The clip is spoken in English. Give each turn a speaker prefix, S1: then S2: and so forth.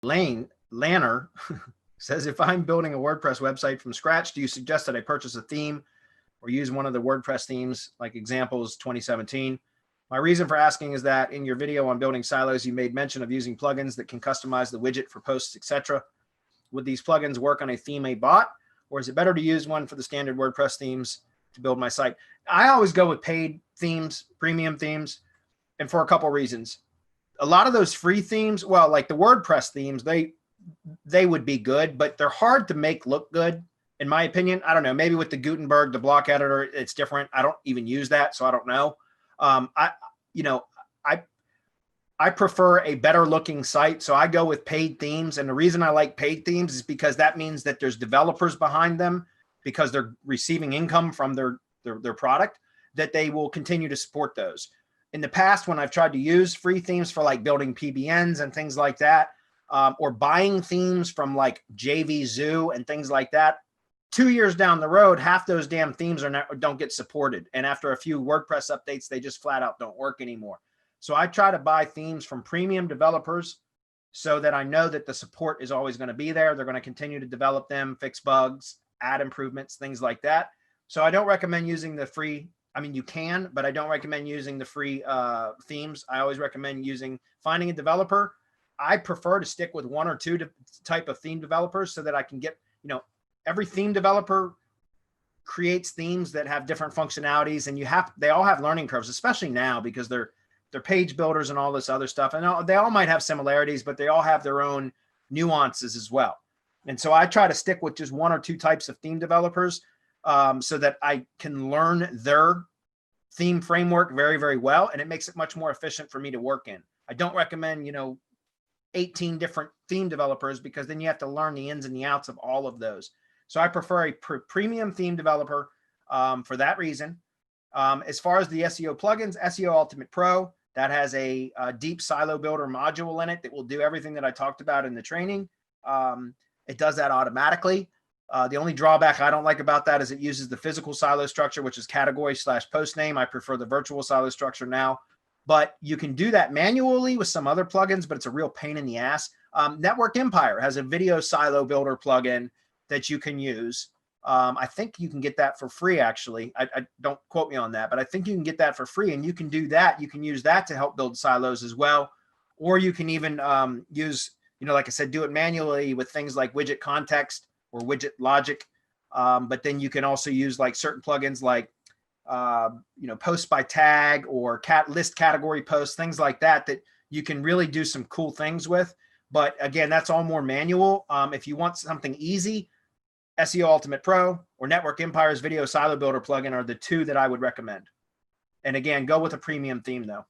S1: Lanner says, if I'm building a WordPress website from scratch, do you suggest that I purchase a theme or use one of the WordPress themes, like examples 2017? My reason for asking is that in your video on building silos, you made mention of using plugins that can customize the widget for posts, etc. Would these plugins work on a theme I bought, or is it better to use one for the standard WordPress themes to build my site? I always go with paid themes, premium themes, and for a couple of reasons. A lot of those free themes, well, like the WordPress themes, they would be good, but they're hard to make look good, in my opinion. I don't know. Maybe with the Gutenberg, the block editor, it's different. I don't even use that, so I don't know. I prefer a better looking site, so I go with paid themes. And the reason I like paid themes is because that means that there's developers behind them, because they're receiving income from their product, that they will continue to support those. In the past, when I've tried to use free themes for like building PBNs and things like that, or buying themes from like JVZoo and things like that, 2 years down the road, half those damn themes don't get supported. And after a few WordPress updates, they just flat out don't work anymore. So I try to buy themes from premium developers so that I know that the support is always going to be there. They're going to continue to develop them, fix bugs, add improvements, things like that. So I don't recommend using the free. I mean, you can, but I don't recommend using the free themes. I always recommend finding a developer. I prefer to stick with one or two type of theme developers so that I can get, every theme developer creates themes that have different functionalities, and they all have learning curves, especially now because they're page builders and all this other stuff. And they all might have similarities, but they all have their own nuances as well. And so I try to stick with just one or two types of theme developers so that I can learn their theme framework very, very well. And it makes it much more efficient for me to work in. I don't recommend, 18 different theme developers, because then you have to learn the ins and the outs of all of those. So I prefer a premium theme developer for that reason. As far as the SEO plugins, SEO Ultimate Pro, that has a deep silo builder module in it that will do everything that I talked about in the training. It does that automatically. The only drawback I don't like about that is it uses the physical silo structure, which is category/post name. I prefer the virtual silo structure now, but you can do that manually with some other plugins, but it's a real pain in the ass. Network Empire has a video silo builder plugin that you can use. I think you can get that for free, actually. I don't quote me on that, but I think you can get that for free, and you can do that. You can use that to help build silos as well. Or you can even use, like I said, do it manually with things like widget context or widget logic. But then you can also use like certain plugins like, post by tag or list category posts, things like that, that you can really do some cool things with. But again, that's all more manual. If you want something easy, SEO Ultimate Pro or Network Empire's Video Silo Builder plugin are the two that I would recommend. And again, go with a premium theme though.